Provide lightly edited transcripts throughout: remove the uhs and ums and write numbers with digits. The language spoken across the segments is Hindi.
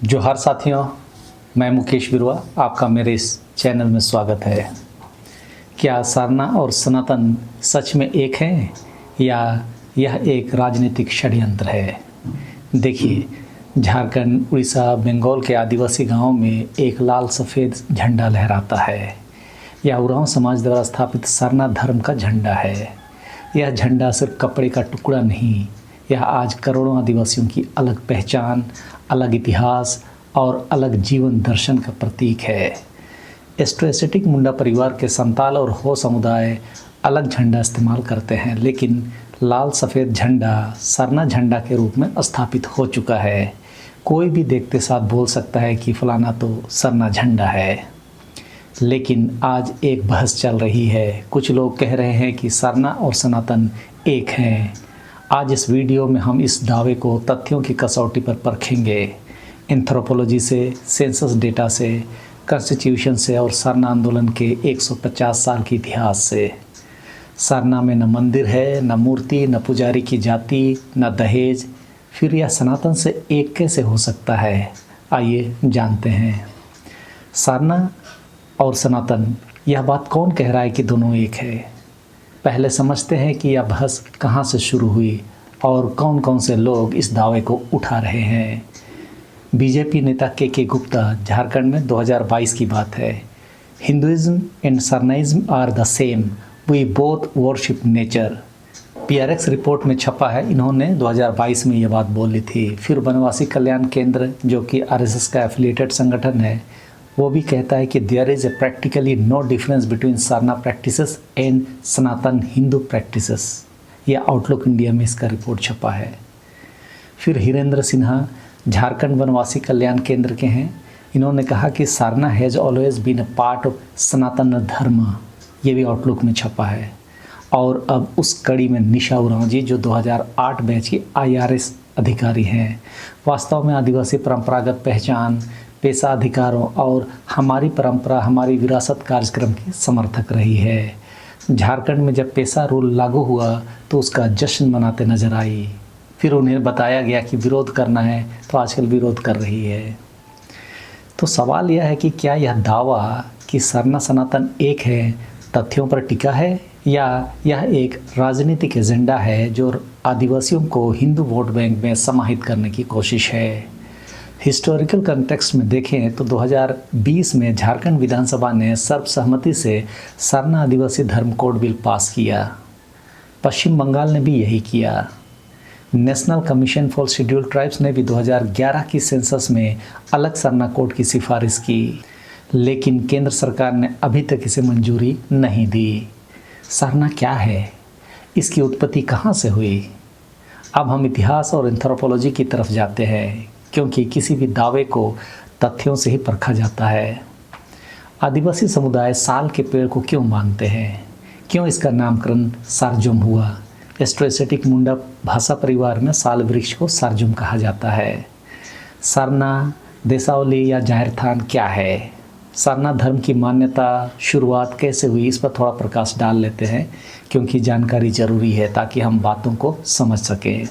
जोहार साथियों, मैं मुकेश बिरुआ, आपका मेरे इस चैनल में स्वागत है। क्या सरना और सनातन सच में एक हैं या यह एक राजनीतिक षड्यंत्र है? देखिए, झारखंड, उड़ीसा, बंगाल के आदिवासी गांवों में एक लाल सफ़ेद झंडा लहराता है। यह उरांव समाज द्वारा स्थापित सरना धर्म का झंडा है। यह झंडा सिर्फ कपड़े का टुकड़ा नहीं, यह आज करोड़ों आदिवासियों की अलग पहचान, अलग इतिहास और अलग जीवन दर्शन का प्रतीक है। एस्ट्रोएसिटिक मुंडा परिवार के संताल और हो समुदाय अलग झंडा इस्तेमाल करते हैं, लेकिन लाल सफ़ेद झंडा सरना झंडा के रूप में स्थापित हो चुका है। कोई भी देखते साथ बोल सकता है कि फलाना तो सरना झंडा है। लेकिन आज एक बहस चल रही है। कुछ लोग कह रहे हैं कि सरना और सनातन एक हैं। आज इस वीडियो में हम इस दावे को तथ्यों की कसौटी पर परखेंगे। एंथ्रोपोलॉजी से, सेंसस डेटा से, कॉन्स्टिट्यूशन से और सरना आंदोलन के 150 साल के इतिहास से। सरना में न मंदिर है, न मूर्ति, न पुजारी की जाति, न दहेज। फिर यह सनातन से एक कैसे हो सकता है? आइए जानते हैं। सरना और सनातन, यह बात कौन कह रहा है कि दोनों एक है? पहले समझते हैं कि यह बहस कहाँ से शुरू हुई और कौन कौन से लोग इस दावे को उठा रहे हैं। बीजेपी नेता के गुप्ता, झारखंड में 2022 की बात है। Hinduism and Sarnaism are the same, we both worship nature. PRX report में छपा है। इन्होंने 2022 में ये बात बोली थी। फिर वनवासी कल्याण केंद्र, जो कि आरएसएस का एफिलिएटेड संगठन है, वो भी कहता है कि there is a practically no difference between Sarna practices and Sanatan Hindu practices. यह आउटलुक इंडिया में इसका रिपोर्ट छपा है। फिर हिरेंद्र सिन्हा, झारखंड वनवासी कल्याण केंद्र के हैं। इन्होंने कहा कि Sarna has always been a part of Sanatan Dharma. ये भी आउटलुक में छपा है। और अब उस कड़ी में निशा उरांव जी, जो 2008 बैच की IRS अधिकारी हैं, वास्तव में आदिवासी परंपरागत पहचान, पेशा अधिकारों और हमारी परंपरा हमारी विरासत कार्यक्रम की समर्थक रही है। झारखंड में जब पेशा रूल लागू हुआ तो उसका जश्न मनाते नजर आई। फिर उन्हें बताया गया कि विरोध करना है, तो आजकल विरोध कर रही है। तो सवाल यह है कि क्या यह दावा कि सरना सनातन एक है तथ्यों पर टिका है, या यह एक राजनीतिक एजेंडा है जो आदिवासियों को हिंदू वोट बैंक में समाहित करने की कोशिश है? हिस्टोरिकल कंटेक्स्ट में देखें तो 2020 में झारखंड विधानसभा ने सर्वसहमति से सरना आदिवासी धर्म कोड बिल पास किया। पश्चिम बंगाल ने भी यही किया। National commission for scheduled tribes ने भी 2011 की सेंसस में अलग सरना कोड की सिफारिश की, लेकिन केंद्र सरकार ने अभी तक इसे मंजूरी नहीं दी। सरना क्या है? इसकी उत्पत्ति कहाँ से हुई? अब हम इतिहास और एंथ्रोपोलॉजी की तरफ जाते हैं, क्योंकि किसी भी दावे को तथ्यों से ही परखा जाता है। आदिवासी समुदाय साल के पेड़ को क्यों मानते हैं? क्यों इसका नामकरण सारजूम हुआ? एस्ट्रोएसिटिक मुंडा भाषा परिवार में साल वृक्ष को सारजूम कहा जाता है। सरना, देसावली या जाहिर थान क्या है? सरना धर्म की मान्यता शुरुआत कैसे हुई, इस पर थोड़ा प्रकाश डाल लेते हैं, क्योंकि जानकारी ज़रूरी है ताकि हम बातों को समझ सकें।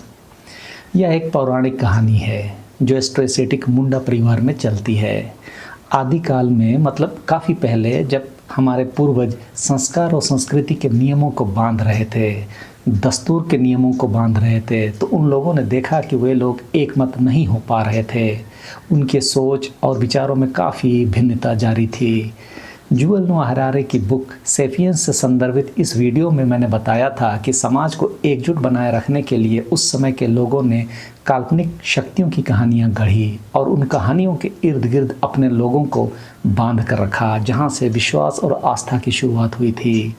यह एक पौराणिक कहानी है जो एस्ट्रोएसिटिक मुंडा परिवार में चलती है। आदिकाल में, मतलब काफ़ी पहले, जब हमारे पूर्वज संस्कार और संस्कृति के नियमों को बांध रहे थे, दस्तूर के नियमों को बांध रहे थे, तो उन लोगों ने देखा कि वे लोग एकमत नहीं हो पा रहे थे। उनके सोच और विचारों में काफ़ी भिन्नता जारी थी। जुएल नोआ हरारे की बुक सेपियंस से संदर्भित इस वीडियो में मैंने बताया था कि समाज को एकजुट बनाए रखने के लिए उस समय के लोगों ने काल्पनिक शक्तियों की कहानियां गढ़ी और उन कहानियों के इर्द गिर्द अपने लोगों को बांध कर रखा, जहां से विश्वास और आस्था की शुरुआत हुई थी।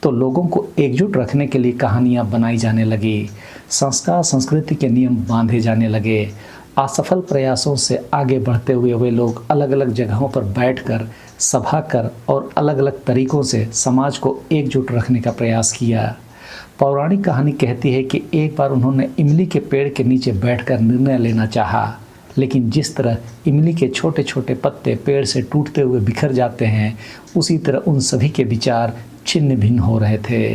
तो लोगों को एकजुट रखने के लिए कहानियां बनाई जाने लगी, संस्कार संस्कृति के नियम बांधे जाने लगे। असफल प्रयासों से आगे बढ़ते हुए वे लोग अलग अलग जगहों पर बैठकर सभा कर और अलग अलग तरीकों से समाज को एकजुट रखने का प्रयास किया। पौराणिक कहानी कहती है कि एक बार उन्होंने इमली के पेड़ के नीचे बैठकर निर्णय लेना चाहा, लेकिन जिस तरह इमली के छोटे छोटे पत्ते पेड़ से टूटते हुए बिखर जाते हैं, उसी तरह उन सभी के विचार छिन्न भिन्न हो रहे थे।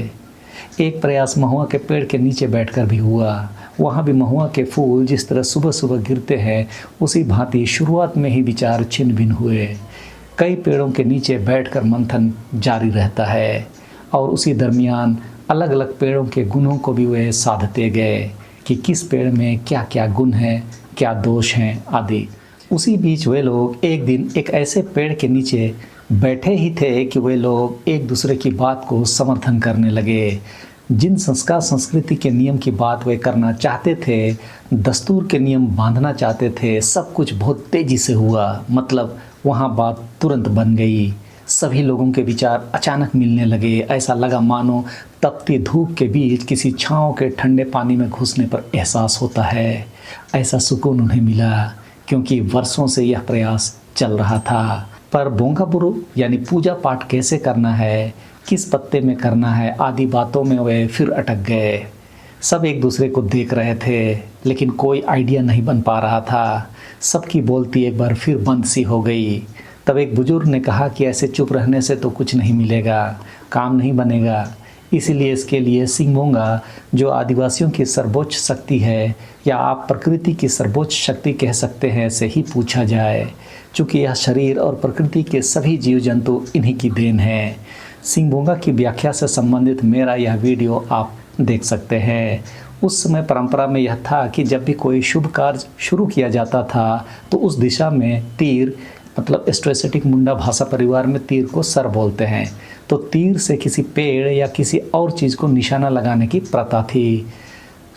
एक प्रयास महुआ के पेड़ के नीचे बैठकर भी हुआ। वहाँ भी महुआ के फूल जिस तरह सुबह सुबह गिरते हैं, उसी भांति शुरुआत में ही विचार छिन्न भिन्न हुए। कई पेड़ों के नीचे बैठकर मंथन जारी रहता है और उसी दरमियान अलग अलग पेड़ों के गुणों को भी वे साधते गए कि किस पेड़ में क्या क्या गुण हैं, क्या दोष हैं आदि। उसी बीच वे लोग एक दिन एक ऐसे पेड़ के नीचे बैठे ही थे कि वे लोग एक दूसरे की बात को समर्थन करने लगे। जिन संस्कार संस्कृति के नियम की बात वे करना चाहते थे, दस्तूर के नियम बांधना चाहते थे, सब कुछ बहुत तेज़ी से हुआ। मतलब वहाँ बात तुरंत बन गई। सभी लोगों के विचार अचानक मिलने लगे। ऐसा लगा मानो तपती धूप के बीच किसी छाँव के ठंडे पानी में घुसने पर एहसास होता है। ऐसा सुकून उन्हें मिला क्योंकि वर्षों से यह प्रयास चल रहा था। पर बोंगाबुरु यानी पूजा पाठ कैसे करना है, किस पत्ते में करना है आदि बातों में वे फिर अटक गए। सब एक दूसरे को देख रहे थे लेकिन कोई आइडिया नहीं बन पा रहा था। सबकी बोलती एक बार फिर बंद सी हो गई। तब एक बुजुर्ग ने कहा कि ऐसे चुप रहने से तो कुछ नहीं मिलेगा, काम नहीं बनेगा। इसीलिए इसके लिए सिंगबोंगा, जो आदिवासियों की सर्वोच्च शक्ति है या आप प्रकृति की सर्वोच्च शक्ति कह सकते हैं, से ही पूछा जाए। चूँकि यह शरीर और प्रकृति के सभी जीव जंतु इन्हीं की देन है। सिंगबोंगा की व्याख्या से संबंधित मेरा यह वीडियो आप देख सकते हैं। उस समय परंपरा में यह था कि जब भी कोई शुभ कार्य शुरू किया जाता था तो उस दिशा में तीर, मतलब एस्ट्रोएसेटिक मुंडा भाषा परिवार में तीर को सर बोलते हैं, तो तीर से किसी पेड़ या किसी और चीज़ को निशाना लगाने की प्रथा थी।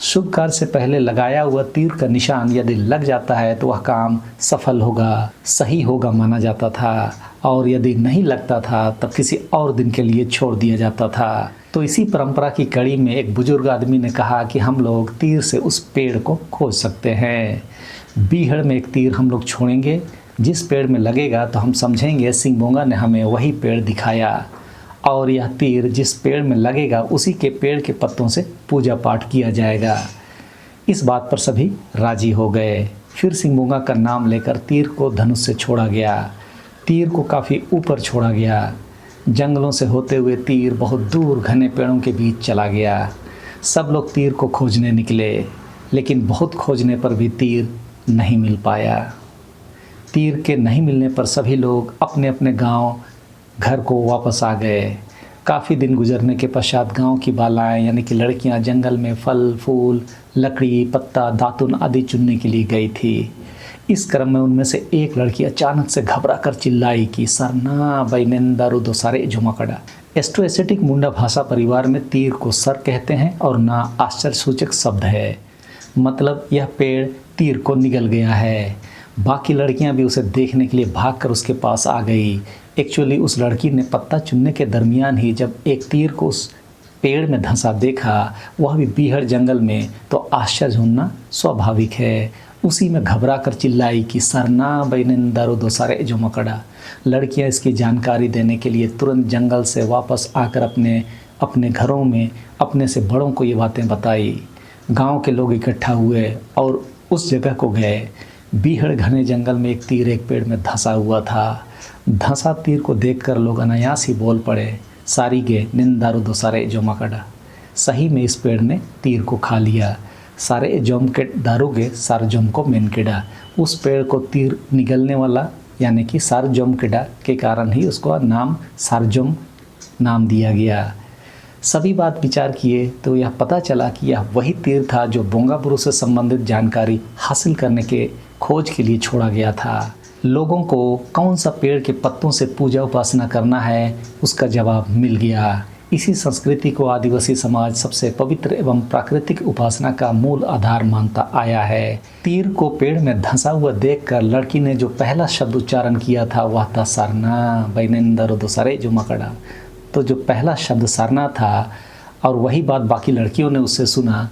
शुभ कार्य से पहले लगाया हुआ तीर का निशान यदि लग जाता है तो वह काम सफल होगा, सही होगा माना जाता था, और यदि नहीं लगता था तब किसी और दिन के लिए छोड़ दिया जाता था। तो इसी परंपरा की कड़ी में एक बुजुर्ग आदमी ने कहा कि हम लोग तीर से उस पेड़ को खोज सकते हैं। बीहड़ में एक तीर हम लोग छोड़ेंगे, जिस पेड़ में लगेगा तो हम समझेंगे सिंगबोंगा ने हमें वही पेड़ दिखाया, और यह तीर जिस पेड़ में लगेगा उसी के पेड़ के पत्तों से पूजा पाठ किया जाएगा। इस बात पर सभी राजी हो गए। फिर सिंगबोंगा का नाम लेकर तीर को धनुष से छोड़ा गया। तीर को काफ़ी ऊपर छोड़ा गया। जंगलों से होते हुए तीर बहुत दूर घने पेड़ों के बीच चला गया। सब लोग तीर को खोजने निकले, लेकिन बहुत खोजने पर भी तीर नहीं मिल पाया। तीर के नहीं मिलने पर सभी लोग अपने अपने गांव घर को वापस आ गए। काफ़ी दिन गुजरने के पश्चात गांव की बालाएं यानी कि लड़कियां जंगल में फल फूल, लकड़ी, पत्ता, दातुन आदि चुनने के लिए गई थी। इस क्रम में उनमें से एक लड़की अचानक से घबरा कर चिल्लाई कि सरना बैनेंदारू दो सारे झुमकड़ा। एस्ट्रोएसेटिक मुंडा भाषा परिवार में तीर को सर कहते हैं और ना आश्चर्यसूचक शब्द है। मतलब यह पेड़ तीर को निगल गया है। बाकी लड़कियां भी उसे देखने के लिए भागकर उसके पास आ गई। एक्चुअली उस लड़की ने पत्ता चुनने के दरमियान ही जब एक तीर को उस पेड़ में धंसा देखा, वह भी बीहड़ जंगल में, तो आश्चर्य होना स्वाभाविक है। उसी में घबरा कर चिल्लाई कि सरना बैनेंदारो दो सारे जो मकड़ा। लड़कियां इसकी जानकारी देने के लिए तुरंत जंगल से वापस आकर अपने घरों में अपने से बड़ों को ये बातें बताई। गांव के लोग इकट्ठा हुए और उस जगह को गए। बीहड़ घने जंगल में एक तीर एक पेड़ में धंसा हुआ था। धंसा तीर को देखकर लोग अनायास ही बोल पड़े, सारीगे निंदारू दो सारे जो मकड़ा। सही में इस पेड़ ने तीर को खा लिया। सारे जोम के दारूगे सारजोम को मेनकेडा। उस पेड़ को तीर निगलने वाला यानी कि सारजोम केडा के कारण ही उसको नाम सारजोम नाम दिया गया। सभी बात विचार किए तो यह पता चला कि यह वही तीर था जो बोंगाबुरु से संबंधित जानकारी हासिल करने के खोज के लिए छोड़ा गया था। लोगों को कौन सा पेड़ के पत्तों से पूजा उपासना करना है, उसका जवाब मिल गया। इसी संस्कृति को आदिवासी समाज सबसे पवित्र एवं प्राकृतिक उपासना का मूल आधार मानता आया है। तीर को पेड़ में धंसा हुआ देखकर लड़की ने जो पहला शब्द उच्चारण किया था वह था सरना बैनेंदारो दो सारे जो मकड़ा। तो जो पहला शब्द सरना था और वही बात बाकी लड़कियों ने उससे सुना,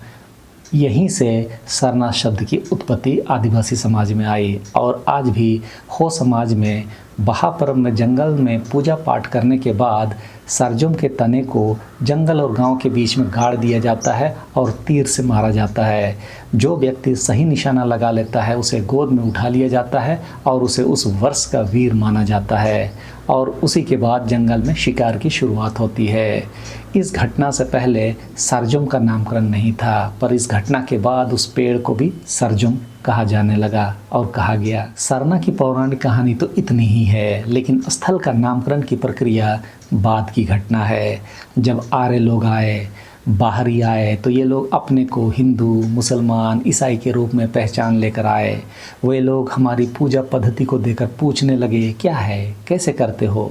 यहीं से सरना शब्द की उत्पत्ति आदिवासी समाज में आई। और आज भी हो समाज में बहापर्व में जंगल में पूजा पाठ करने के बाद सरजों के तने को जंगल और गांव के बीच में गाड़ दिया जाता है और तीर से मारा जाता है। जो व्यक्ति सही निशाना लगा लेता है उसे गोद में उठा लिया जाता है और उसे उस वर्ष का वीर माना जाता है और उसी के बाद जंगल में शिकार की शुरुआत होती है। इस घटना से पहले सरजों का नामकरण नहीं था, पर इस घटना के बाद उस पेड़ को भी सरजों कहा जाने लगा और कहा गया। सरना की पौराणिक कहानी तो इतनी ही है, लेकिन स्थल का नामकरण की प्रक्रिया बाद की घटना है। जब आर्य लोग आए, बाहरी आए, तो ये लोग अपने को हिंदू, मुसलमान, ईसाई के रूप में पहचान लेकर आए। वे लोग हमारी पूजा पद्धति को देखकर पूछने लगे, क्या है, कैसे करते हो।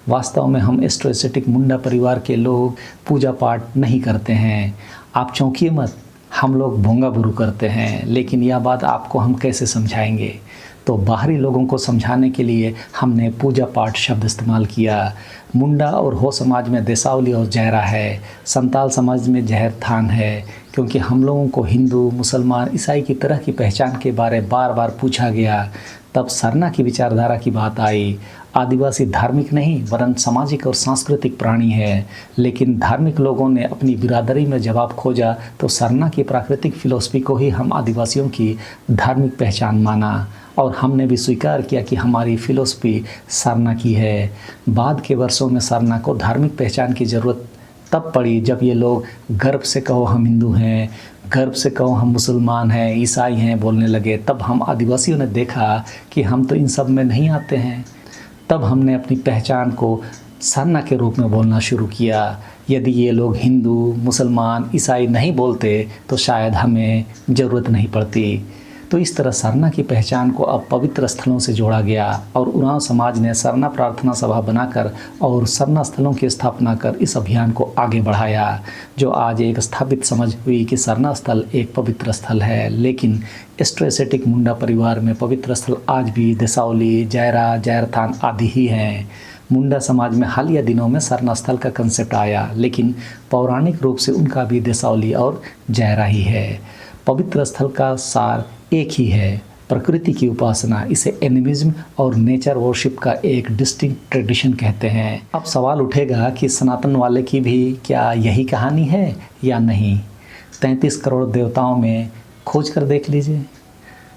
वास्तव में हम एस्ट्रोएसेटिक मुंडा परिवार के लोग पूजा पाठ नहीं करते हैं। आप चौंकिए मत, हम लोग भोंगा बुरू करते हैं, लेकिन यह बात आपको हम कैसे समझाएंगे। तो बाहरी लोगों को समझाने के लिए हमने पूजा पाठ शब्द इस्तेमाल किया। मुंडा और हो समाज में देसावली और जयरा है, संताल समाज में जहर थान है, क्योंकि हम लोगों को हिंदू, मुसलमान, ईसाई की तरह की पहचान के बारे बार बार पूछा गया। तब सरना की विचारधारा की बात आई। आदिवासी धार्मिक नहीं वरन सामाजिक और सांस्कृतिक प्राणी है, लेकिन धार्मिक लोगों ने अपनी बिरादरी में जवाब खोजा तो सरना की प्राकृतिक फिलॉसफी को ही हम आदिवासियों की धार्मिक पहचान माना और हमने भी स्वीकार किया कि हमारी फिलॉसफी सरना की है। बाद के वर्षों में सरना को धार्मिक पहचान की ज़रूरत तब पड़ी जब ये लोग गर्व से कहो हम हिंदू हैं, गर्व से कहो हम मुसलमान हैं, ईसाई हैं बोलने लगे। तब हम आदिवासियों ने देखा कि हम तो इन सब में नहीं आते हैं। तब हमने अपनी पहचान को सरना के रूप में बोलना शुरू किया। यदि ये लोग हिंदू, मुसलमान, ईसाई नहीं बोलते तो शायद हमें ज़रूरत नहीं पड़ती। तो इस तरह सरना की पहचान को अब पवित्र स्थलों से जोड़ा गया और उरांव समाज ने सरना प्रार्थना सभा बनाकर और सरना स्थलों की स्थापना कर इस अभियान को आगे बढ़ाया, जो आज एक स्थापित समझ हुई कि सरना स्थल एक पवित्र स्थल है। लेकिन एस्ट्रोएसेटिक मुंडा परिवार में पवित्र स्थल आज भी देसावली, जयरा, जयरथान आदि ही हैं। मुंडा समाज में हालिया दिनों में सरना स्थल का कंसेप्ट आया, लेकिन पौराणिक रूप से उनका भी देसावली और जयरा ही है। पवित्र स्थल का सार एक ही है, प्रकृति की उपासना। इसे एनिमिज्म और नेचर वर्शिप का एक डिस्टिंक्ट ट्रेडिशन कहते हैं। अब सवाल उठेगा कि सनातन वाले की भी क्या यही कहानी है या नहीं। 33 करोड़ देवताओं में खोज कर देख लीजिए।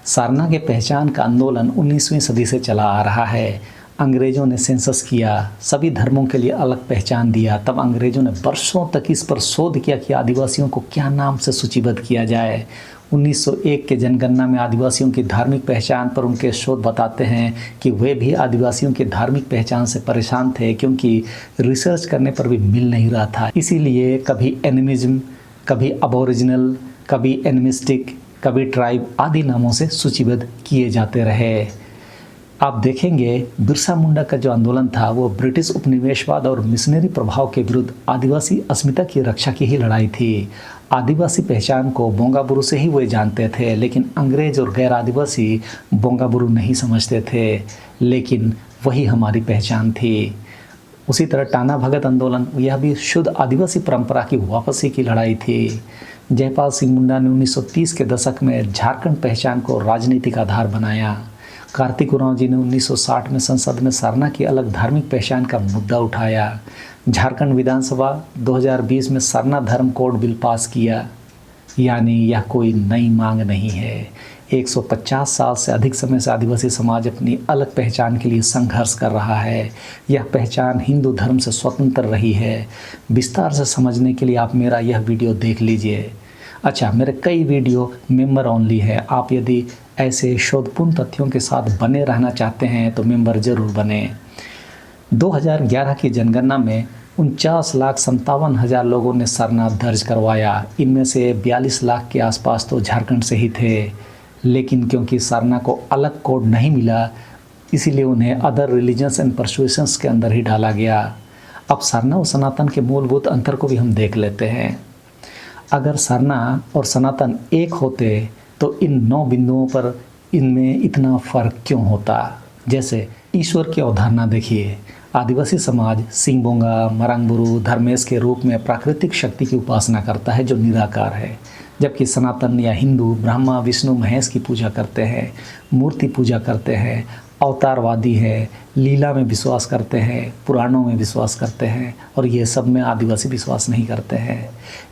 सरना के पहचान का आंदोलन 19वीं सदी से चला आ रहा है। अंग्रेज़ों ने सेंसस किया, सभी धर्मों के लिए अलग पहचान दिया। तब अंग्रेज़ों ने वर्षों तक इस पर शोध किया कि आदिवासियों को क्या नाम से सूचीबद्ध किया जाए। 1901 के जनगणना में आदिवासियों की धार्मिक पहचान पर उनके शोध बताते हैं कि वे भी आदिवासियों की धार्मिक पहचान से परेशान थे, क्योंकि रिसर्च करने पर भी मिल नहीं रहा था। इसीलिए कभी एनिमिज्म, कभी अबोरिजिनल, कभी एनिमिस्टिक, कभी ट्राइब आदि नामों से सूचीबद्ध किए जाते रहे। आप देखेंगे बिरसा मुंडा का जो आंदोलन था वो ब्रिटिश उपनिवेशवाद और मिशनरी प्रभाव के विरुद्ध आदिवासी अस्मिता की रक्षा की ही लड़ाई थी। आदिवासी पहचान को बोंगा बुरू से ही वे जानते थे, लेकिन अंग्रेज और गैर आदिवासी बोंगा बुरू नहीं समझते थे, लेकिन वही हमारी पहचान थी। उसी तरह टाना भगत आंदोलन, यह भी शुद्ध आदिवासी परंपरा की वापसी की लड़ाई थी। जयपाल सिंह मुंडा ने 1930 के दशक में झारखंड पहचान को राजनीतिक आधार बनाया। कार्तिक उरांव जी ने 1960 में संसद में सरना की अलग धार्मिक पहचान का मुद्दा उठाया। झारखंड विधानसभा 2020 में सरना धर्म कोड बिल पास किया। यानी यह कोई नई मांग नहीं है। 150 साल से अधिक समय से आदिवासी समाज अपनी अलग पहचान के लिए संघर्ष कर रहा है। यह पहचान हिंदू धर्म से स्वतंत्र रही है। विस्तार से समझने के लिए आप मेरा यह वीडियो देख लीजिए। अच्छा, मेरे कई वीडियो मेंबर ओनली है। आप यदि ऐसे शोधपूर्ण तथ्यों के साथ बने रहना चाहते हैं तो मेंबर ज़रूर बने। 2011 की जनगणना में 49,57,000 लोगों ने सरना दर्ज करवाया। इनमें से 42 लाख के आसपास तो झारखंड से ही थे, लेकिन क्योंकि सरना को अलग कोड नहीं मिला, इसीलिए उन्हें अदर रिलीजन्स एंड परसुएशंस के अंदर ही डाला गया। अब सरना और सनातन के मूलभूत अंतर को भी हम देख लेते हैं। अगर सरना और सनातन एक होते तो इन 9 बिंदुओं पर इनमें इतना फ़र्क क्यों होता। जैसे ईश्वर की अवधारणा देखिए। आदिवासी समाज सिंगबोंगा, मरांगबुरु, धर्मेश के रूप में प्राकृतिक शक्ति की उपासना करता है जो निराकार है, जबकि सनातन या हिंदू ब्रह्मा, विष्णु, महेश की पूजा करते हैं, मूर्ति पूजा करते हैं, अवतारवादी है, लीला में विश्वास करते हैं, पुराणों में विश्वास करते हैं, और ये सब में आदिवासी विश्वास नहीं करते हैं।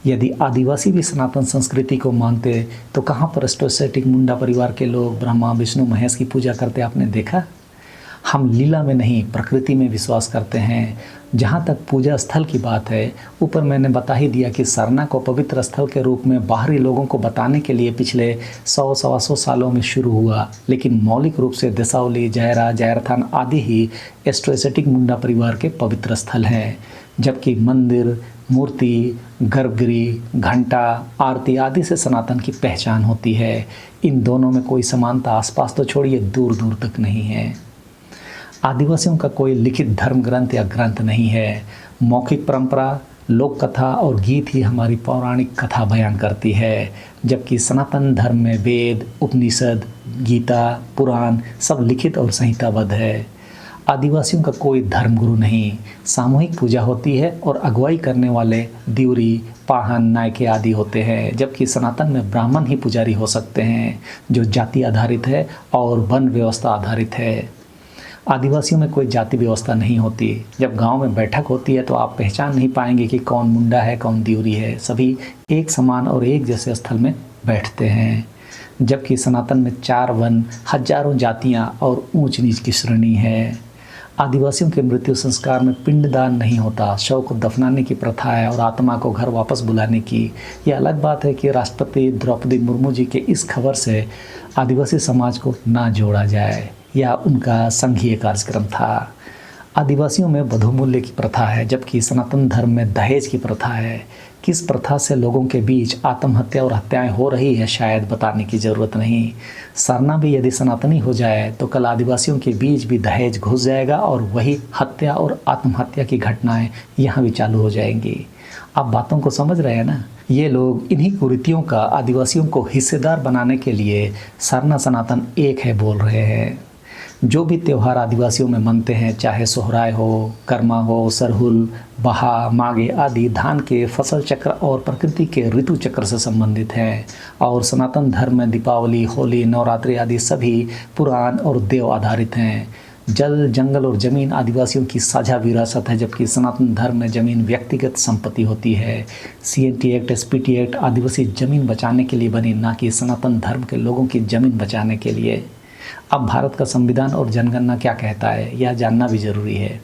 यदि आदिवासी भी सनातन संस्कृति को मानते तो कहाँ पर एस्ट्रोसेटिक मुंडा परिवार के लोग ब्रह्मा विष्णु महेश की पूजा करते आपने देखा? हम लीला में नहीं प्रकृति में विश्वास करते हैं। जहाँ तक पूजा स्थल की बात है, ऊपर मैंने बता ही दिया कि सरना को पवित्र स्थल के रूप में बाहरी लोगों को बताने के लिए पिछले 100-125 सालों में शुरू हुआ, लेकिन मौलिक रूप से देसावली, जयरा, जयरथान आदि ही एस्ट्रोसेटिक मुंडा परिवार के पवित्र स्थल हैं, जबकि मंदिर, मूर्ति, गर्भगृह, घंटा, आरती आदि से सनातन की पहचान होती है। इन दोनों में कोई समानता आसपास तो छोड़िए दूर दूर तक नहीं है। आदिवासियों का कोई लिखित धर्म ग्रंथ या ग्रंथ नहीं है। मौखिक परंपरा, लोक कथा और गीत ही हमारी पौराणिक कथा बयान करती है, जबकि सनातन धर्म में वेद, उपनिषद, गीता, पुराण सब लिखित और संहिताबद्ध है। आदिवासियों का कोई धर्मगुरु नहीं। सामूहिक पूजा होती है और अगुवाई करने वाले दिवरी, पाहन, नायके आदि होते हैं, जबकि सनातन में ब्राह्मण ही पुजारी हो सकते हैं, जो जाति आधारित है और वन व्यवस्था आधारित है। आदिवासियों में कोई जाति व्यवस्था नहीं होती। जब गांव में बैठक होती है तो आप पहचान नहीं पाएंगे कि कौन मुंडा है, कौन दिवरी है। सभी एक समान और एक जैसे स्थल में बैठते हैं, जबकि सनातन में 4 वन, हजारों जातियां और ऊंच नीच की श्रेणी है। आदिवासियों के मृत्यु संस्कार में पिंडदान नहीं होता, शव को दफनाने की प्रथा है और आत्मा को घर वापस बुलाने की। यह अलग बात है कि राष्ट्रपति द्रौपदी मुर्मू जी के इस खबर से आदिवासी समाज को ना जोड़ा जाए, या उनका संघीय कार्यक्रम था। आदिवासियों में वधूमूल्य की प्रथा है, जबकि सनातन धर्म में दहेज की प्रथा है। किस प्रथा से लोगों के बीच आत्महत्या और हत्याएं हो रही है शायद बताने की ज़रूरत नहीं। सरना भी यदि सनातनी हो जाए तो कल आदिवासियों के बीच भी दहेज घुस जाएगा और वही हत्या और आत्महत्या की घटनाएं यहाँ भी चालू हो जाएंगी। आप बातों को समझ रहे हैं ना? ये लोग इन्हीं कुरीतियों का आदिवासियों को हिस्सेदार बनाने के लिए सरना सनातन एक है बोल रहे हैं। जो भी त्यौहार आदिवासियों में मनते हैं, चाहे सोहराय हो, कर्मा हो, सरहुल, बहा, माघे आदि धान के फसल चक्र और प्रकृति के ऋतु चक्र से संबंधित हैं, और सनातन धर्म में दीपावली, होली, नवरात्रि आदि सभी पुराण और देव आधारित हैं। जल, जंगल और ज़मीन आदिवासियों की साझा विरासत है, जबकि सनातन धर्म में ज़मीन व्यक्तिगत संपत्ति होती है। CNT एक्ट, SPT एक्ट आदिवासी ज़मीन बचाने के लिए बनी, ना कि सनातन धर्म के लोगों की ज़मीन बचाने के लिए। अब भारत का संविधान और जनगणना क्या कहता है, यह जानना भी ज़रूरी है।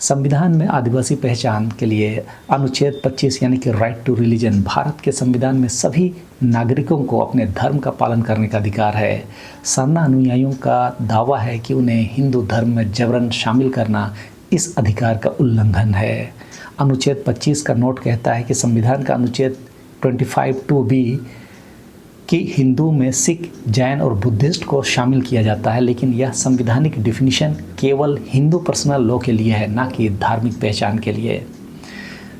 संविधान में आदिवासी पहचान के लिए अनुच्छेद 25 यानी कि राइट टू रिलीजन, भारत के संविधान में सभी नागरिकों को अपने धर्म का पालन करने का अधिकार है। सरना अनुयायियों का दावा है कि उन्हें हिंदू धर्म में जबरन शामिल करना इस अधिकार का उल्लंघन है। अनुच्छेद 25 का नोट कहता है कि संविधान का अनुच्छेद 25(2)(b) कि हिंदू में सिख, जैन और बुद्धिस्ट को शामिल किया जाता है, लेकिन यह संवैधानिक डिफिनीशन केवल हिंदू पर्सनल लॉ के लिए है, ना कि धार्मिक पहचान के लिए।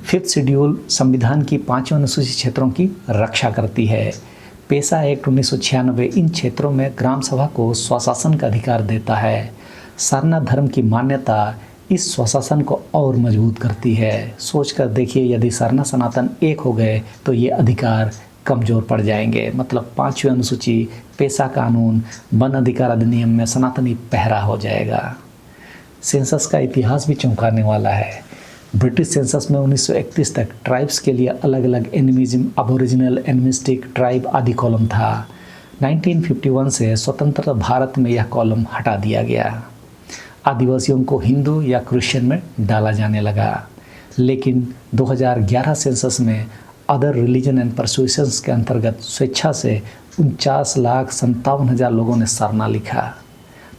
5th शेड्यूल संविधान की 5वें अनुसूचित क्षेत्रों की रक्षा करती है। पेशा एक्ट 1996 इन क्षेत्रों में ग्राम सभा को स्वशासन का अधिकार देता है। सरना धर्म की मान्यता इस स्वशासन को और मजबूत करती है। सोचकर देखिए, यदि सरना सनातन एक हो गए तो ये अधिकार कमज़ोर पड़ जाएंगे। मतलब 5वीं अनुसूची, पेशा कानून, वन अधिकार अधिनियम में सनातनी पहरा हो जाएगा। सेंसस का इतिहास भी चौंकाने वाला है। ब्रिटिश सेंसस में 1931 तक ट्राइब्स के लिए अलग अलग एनिमिज्म, अबोरिजिनल, एनिमिस्टिक, ट्राइब आदि कॉलम था। 1951 से स्वतंत्र भारत में यह कॉलम हटा दिया गया। आदिवासियों को हिंदू या क्रिश्चियन में डाला जाने लगा, लेकिन 2011 सेंसस में अदर रिलीजन एंड परसुएशंस के अंतर्गत स्वेच्छा से 49,57,000 लोगों ने सरना लिखा।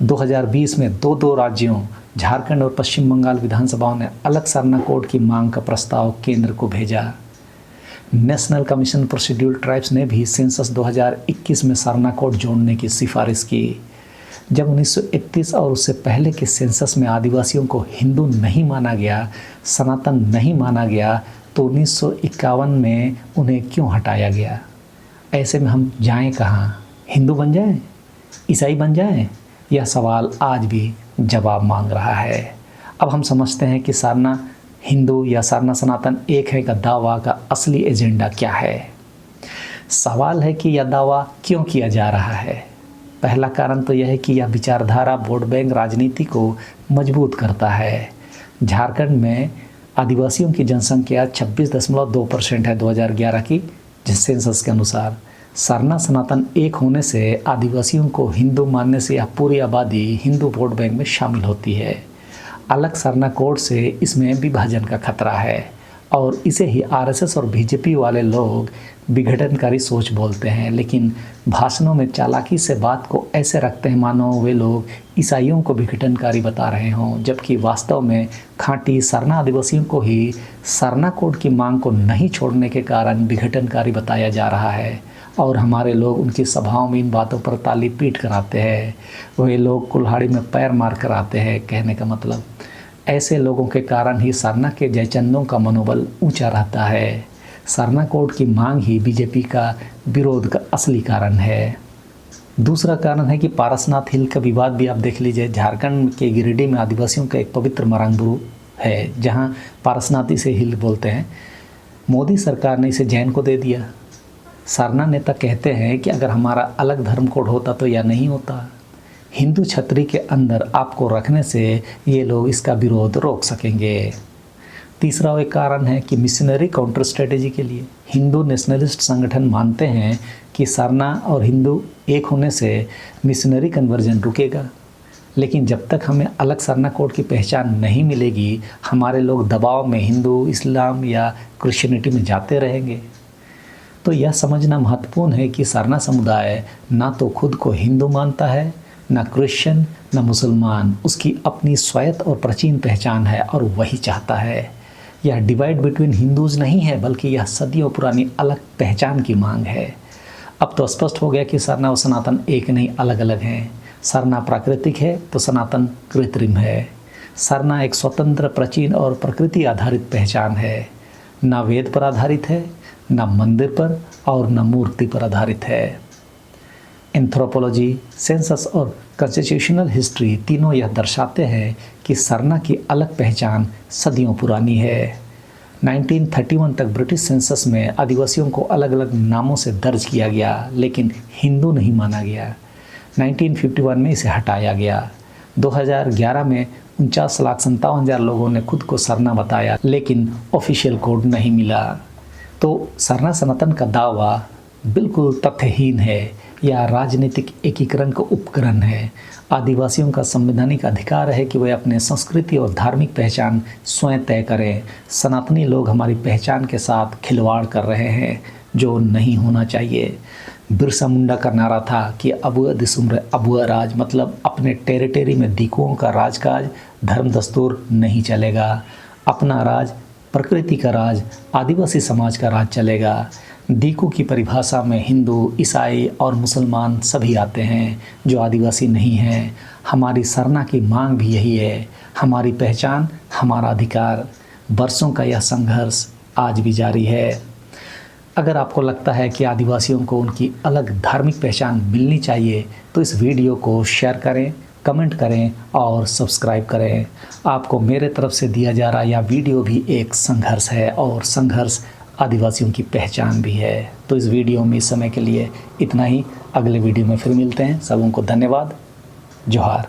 2020 में दो राज्यों झारखंड और पश्चिम बंगाल विधानसभाओं ने अलग सरना कोड की मांग का प्रस्ताव केंद्र को भेजा। National commission for scheduled tribes ने भी सेंसस 2021 में सरना कोड जोड़ने की सिफारिश की। जब 1931 और उससे पहले के सेंसस में आदिवासियों को हिंदू नहीं माना गया, सनातन नहीं माना गया, तो 1951 में उन्हें क्यों हटाया गया? ऐसे में हम जाएं कहाँ? हिंदू बन जाएं? ईसाई बन जाएं? यह सवाल आज भी जवाब मांग रहा है। अब हम समझते हैं कि सरना हिंदू या सरना सनातन एक है का दावा का असली एजेंडा क्या है। सवाल है कि यह दावा क्यों किया जा रहा है। पहला कारण तो यह है कि यह विचारधारा वोट बैंक राजनीति को मजबूत करता है। झारखंड में आदिवासियों की जनसंख्या 26.2% है 2011 की सेंसस के अनुसार। सरना सनातन एक होने से आदिवासियों को हिंदू मानने से यह पूरी आबादी हिंदू वोट बैंक में शामिल होती है। अलग सरना कोड से इसमें विभाजन का खतरा है और इसे ही आरएसएस और बीजेपी वाले लोग विघटनकारी सोच बोलते हैं, लेकिन भाषणों में चालाकी से बात को ऐसे रखते हैं मानो वे लोग ईसाइयों को विघटनकारी बता रहे हों, जबकि वास्तव में खांटी सरना आदिवासियों को ही सरना कोड की मांग को नहीं छोड़ने के कारण विघटनकारी बताया जा रहा है और हमारे लोग उनकी सभाओं में इन बातों पर ताली पीट कर आते हैं। वे लोग कुल्हाड़ी में पैर मार कर आते हैं। कहने का मतलब ऐसे लोगों के कारण ही सरना के जयचंदों का मनोबल ऊंचा रहता है। सरना कोड की मांग ही बीजेपी का विरोध का असली कारण है। दूसरा कारण है कि पारसनाथ हिल का विवाद भी आप देख लीजिए। झारखंड के गिरिडीह में आदिवासियों का एक पवित्र मरांगबुरु है जहां पारसनाथी से हिल बोलते हैं। मोदी सरकार ने इसे जैन को दे दिया। सरना नेता कहते हैं कि अगर हमारा अलग धर्म कोड होता तो यह नहीं होता। हिंदू छतरी के अंदर आपको रखने से ये लोग इसका विरोध रोक सकेंगे। तीसरा एक कारण है कि मिशनरी काउंटर स्ट्रेटेजी के लिए हिंदू नेशनलिस्ट संगठन मानते हैं कि सरना और हिंदू एक होने से मिशनरी कन्वर्जन रुकेगा, लेकिन जब तक हमें अलग सरना कोड की पहचान नहीं मिलेगी हमारे लोग दबाव में हिंदू, इस्लाम या क्रिश्चियनिटी में जाते रहेंगे। तो यह समझना महत्वपूर्ण है कि सरना समुदाय ना तो खुद को हिंदू मानता है, ना क्रिश्चियन, ना मुसलमान। उसकी अपनी स्वायत्त और प्राचीन पहचान है और वही चाहता है। यह डिवाइड बिटवीन हिंदूज नहीं है, बल्कि यह सदियों पुरानी अलग पहचान की मांग है। अब तो स्पष्ट हो गया कि सरना और सनातन एक नहीं, अलग अलग हैं। सरना प्राकृतिक है तो सनातन कृत्रिम है। सरना एक स्वतंत्र, प्राचीन और प्रकृति आधारित पहचान है। ना वेद पर आधारित है, ना मंदिर पर और ना मूर्ति पर आधारित है। एंथ्रोपोलॉजी, सेंसस और कॉन्स्टिट्यूशनल हिस्ट्री तीनों यह दर्शाते हैं कि सरना की अलग पहचान सदियों पुरानी है। 1931 तक ब्रिटिश सेंसस में आदिवासियों को अलग अलग नामों से दर्ज किया गया, लेकिन हिंदू नहीं माना गया। 1951 में इसे हटाया गया। 2011 में 49,57,000 लोगों ने खुद को सरना बताया, लेकिन ऑफिशियल कोड नहीं मिला। तो सरना सनातन का दावा बिल्कुल तथ्यहीन है। यह राजनीतिक एकीकरण का उपकरण है। आदिवासियों का संवैधानिक अधिकार है कि वे अपने संस्कृति और धार्मिक पहचान स्वयं तय करें। सनातनी लोग हमारी पहचान के साथ खिलवाड़ कर रहे हैं, जो नहीं होना चाहिए। बिरसा मुंडा का नारा था कि अबुआ दिसुम्र अबुआ राज, मतलब अपने टेरिटरी में दीकुओं का राजकाज, धर्म दस्तूर नहीं चलेगा। अपना राज, प्रकृति का राज, आदिवासी समाज का राज चलेगा। दीकू की परिभाषा में हिंदू, ईसाई और मुसलमान सभी आते हैं जो आदिवासी नहीं हैं। हमारी सरना की मांग भी यही है। हमारी पहचान, हमारा अधिकार। बरसों का यह संघर्ष आज भी जारी है। अगर आपको लगता है कि आदिवासियों को उनकी अलग धार्मिक पहचान मिलनी चाहिए तो इस वीडियो को शेयर करें, कमेंट करें और सब्सक्राइब करें। आपको मेरे तरफ से दिया जा रहा यह वीडियो भी एक संघर्ष है और संघर्ष आदिवासियों की पहचान भी है। तो इस वीडियो में इस समय के लिए इतना ही। अगले वीडियो में फिर मिलते हैं। सबों को धन्यवाद। जोहार।